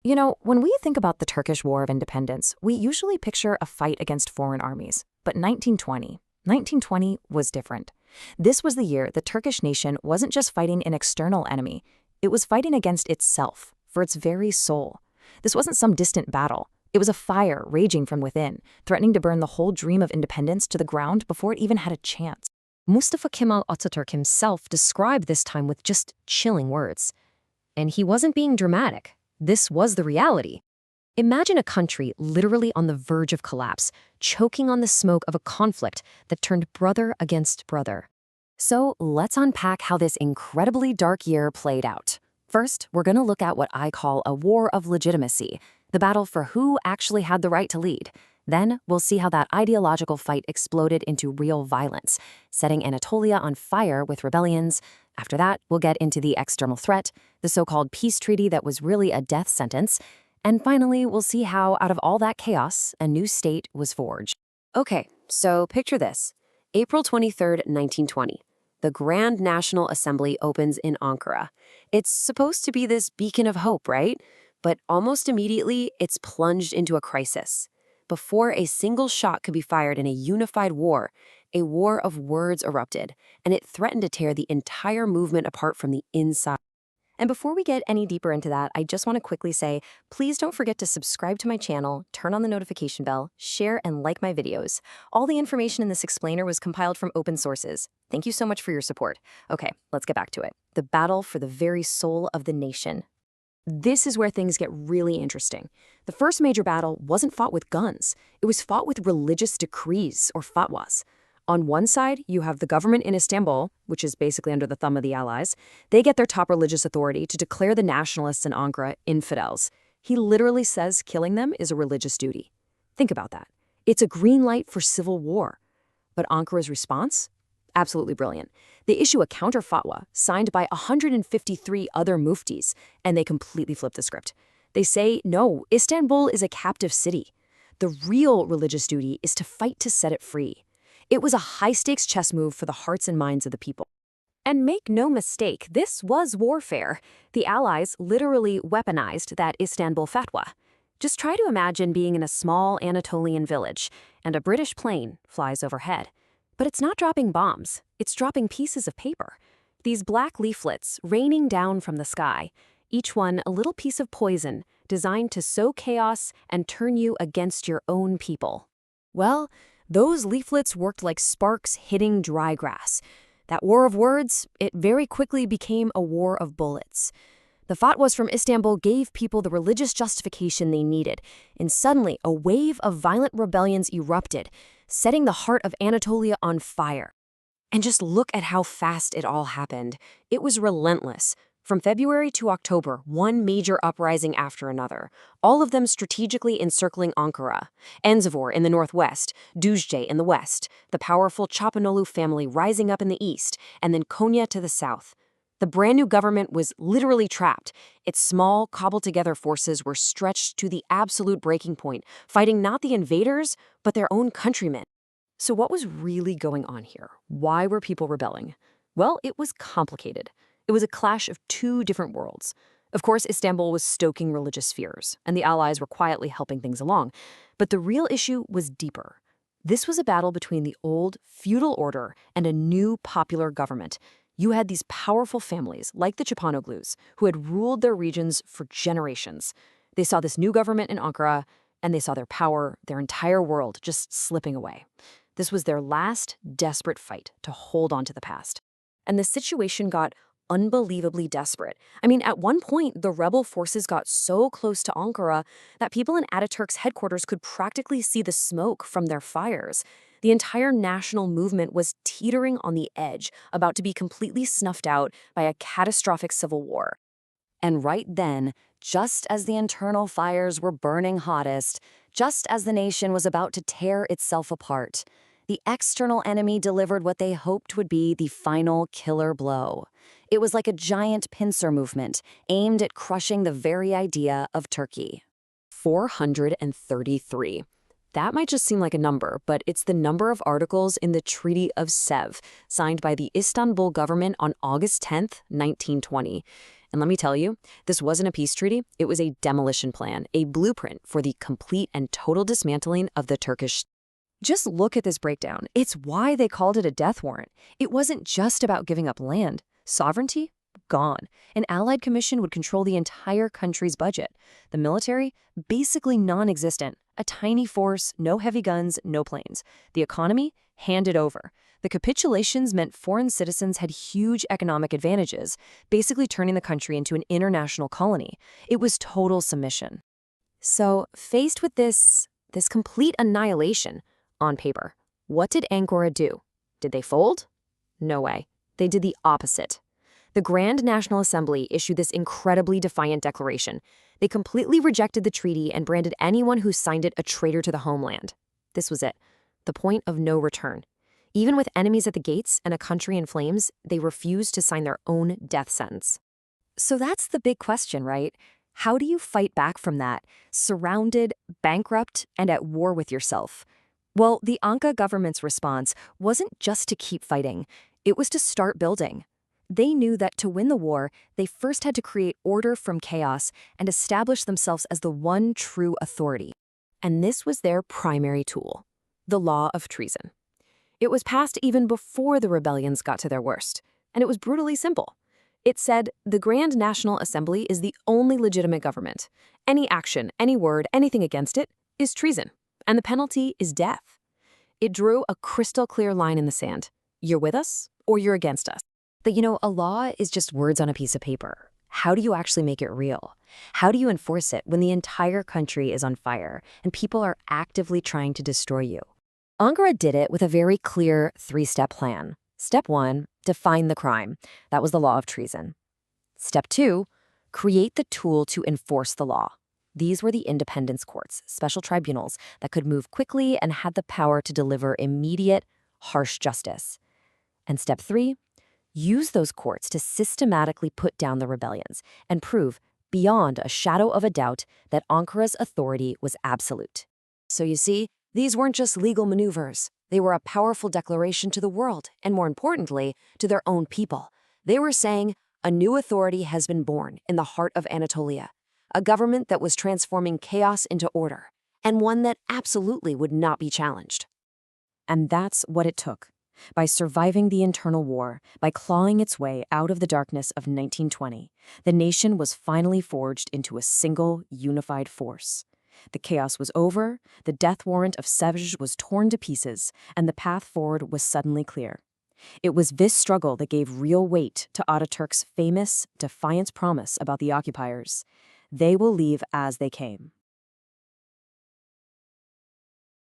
You know, when we think about the Turkish War of Independence, we usually picture a fight against foreign armies. But 1920 was different. This was the year the Turkish nation wasn't just fighting an external enemy, it was fighting against itself, for its very soul. This wasn't some distant battle. It was a fire raging from within, threatening to burn the whole dream of independence to the ground before it even had a chance. Mustafa Kemal Atatürk himself described this time with just chilling words. And he wasn't being dramatic. This was the reality. Imagine a country literally on the verge of collapse, choking on the smoke of a conflict that turned brother against brother. So let's unpack how this incredibly dark year played out. First, we're going to look at what I call a war of legitimacy, the battle for who actually had the right to lead. Then we'll see how that ideological fight exploded into real violence, setting Anatolia on fire with rebellions. After that, we'll get into the external threat, the so-called peace treaty that was really a death sentence, and finally, we'll see how, out of all that chaos, a new state was forged. Okay, so picture this. April 23rd, 1920. The Grand National Assembly opens in Ankara. It's supposed to be this beacon of hope, right? But almost immediately, it's plunged into a crisis. Before a single shot could be fired in a unified war, a war of words erupted, and it threatened to tear the entire movement apart from the inside. And before we get any deeper into that, I just want to quickly say, please don't forget to subscribe to my channel, turn on the notification bell, share and like my videos. All the information in this explainer was compiled from open sources. Thank you so much for your support. Okay, let's get back to it. The battle for the very soul of the nation. This is where things get really interesting. The first major battle wasn't fought with guns. It was fought with religious decrees, or fatwas. On one side, you have the government in Istanbul, which is basically under the thumb of the Allies. They get their top religious authority to declare the nationalists in Ankara infidels. He literally says killing them is a religious duty. Think about that. It's a green light for civil war. But Ankara's response? Absolutely brilliant. They issue a counter fatwa signed by 153 other muftis, and they completely flip the script. They say, no, Istanbul is a captive city. The real religious duty is to fight to set it free. It was a high-stakes chess move for the hearts and minds of the people. And make no mistake, this was warfare. The Allies literally weaponized that Istanbul fatwa. Just try to imagine being in a small Anatolian village, and a British plane flies overhead. But it's not dropping bombs, it's dropping pieces of paper. These black leaflets raining down from the sky, each one a little piece of poison designed to sow chaos and turn you against your own people. Well, those leaflets worked like sparks hitting dry grass. That war of words, it very quickly became a war of bullets. The fatwas from Istanbul gave people the religious justification they needed, and suddenly a wave of violent rebellions erupted, setting the heart of Anatolia on fire. And just look at how fast it all happened. It was relentless. From February to October, one major uprising after another, all of them strategically encircling Ankara. Enzivor in the northwest, Düzce in the west, the powerful Çapanoğlu family rising up in the east, and then Konya to the south. The brand new government was literally trapped. Its small, cobbled-together forces were stretched to the absolute breaking point, fighting not the invaders, but their own countrymen. So what was really going on here? Why were people rebelling? Well, it was complicated. It was a clash of two different worlds. Of course, Istanbul was stoking religious fears, and the Allies were quietly helping things along. But the real issue was deeper. This was a battle between the old, feudal order and a new popular government. You had these powerful families, like the Çapanoğlus, who had ruled their regions for generations. They saw this new government in Ankara, and they saw their power, their entire world, just slipping away. This was their last, desperate fight to hold on to the past. And the situation got unbelievably desperate. I mean, at one point, the rebel forces got so close to Ankara that people in Ataturk's headquarters could practically see the smoke from their fires. The entire national movement was teetering on the edge, about to be completely snuffed out by a catastrophic civil war. And right then, just as the internal fires were burning hottest, just as the nation was about to tear itself apart, the external enemy delivered what they hoped would be the final killer blow. It was like a giant pincer movement aimed at crushing the very idea of Turkey. 433. That might just seem like a number, but it's the number of articles in the Treaty of Sèvres, signed by the Istanbul government on August 10th, 1920. And let me tell you, this wasn't a peace treaty, it was a demolition plan, a blueprint for the complete and total dismantling of the Turkish. Just look at this breakdown. It's why they called it a death warrant. It wasn't just about giving up land. Sovereignty? Gone. An allied commission would control the entire country's budget. The military? Basically non-existent. A tiny force, no heavy guns, no planes. The economy? Handed over. The capitulations meant foreign citizens had huge economic advantages, basically turning the country into an international colony. It was total submission. So, faced with this complete annihilation, on paper, what did Ankara do? Did they fold? No way. They did the opposite. The Grand National Assembly issued this incredibly defiant declaration. They completely rejected the treaty and branded anyone who signed it a traitor to the homeland. This was it, the point of no return. Even with enemies at the gates and a country in flames, they refused to sign their own death sentence. So that's the big question, right? How do you fight back from that, surrounded, bankrupt, and at war with yourself? Well, the Ankara government's response wasn't just to keep fighting. It was to start building. They knew that to win the war, they first had to create order from chaos and establish themselves as the one true authority. And this was their primary tool, the law of treason. It was passed even before the rebellions got to their worst, and it was brutally simple. It said, the Grand National Assembly is the only legitimate government. Any action, any word, anything against it is treason, and the penalty is death. It drew a crystal clear line in the sand. You're with us, or you're against us. But a law is just words on a piece of paper. How do you actually make it real? How do you enforce it when the entire country is on fire and people are actively trying to destroy you? Ankara did it with a very clear 3-step plan. Step 1, define the crime. That was the law of treason. Step 2, create the tool to enforce the law. These were the independence courts, special tribunals that could move quickly and had the power to deliver immediate, harsh justice. And step 3, use those courts to systematically put down the rebellions and prove, beyond a shadow of a doubt, that Ankara's authority was absolute. So you see, these weren't just legal maneuvers. They were a powerful declaration to the world, and more importantly, to their own people. They were saying, a new authority has been born in the heart of Anatolia, a government that was transforming chaos into order, and one that absolutely would not be challenged. And that's what it took. By surviving the internal war, by clawing its way out of the darkness of 1920, the nation was finally forged into a single, unified force. The chaos was over, the death warrant of Sèvres was torn to pieces, and the path forward was suddenly clear. It was this struggle that gave real weight to Atatürk's famous, defiance promise about the occupiers. They will leave as they came.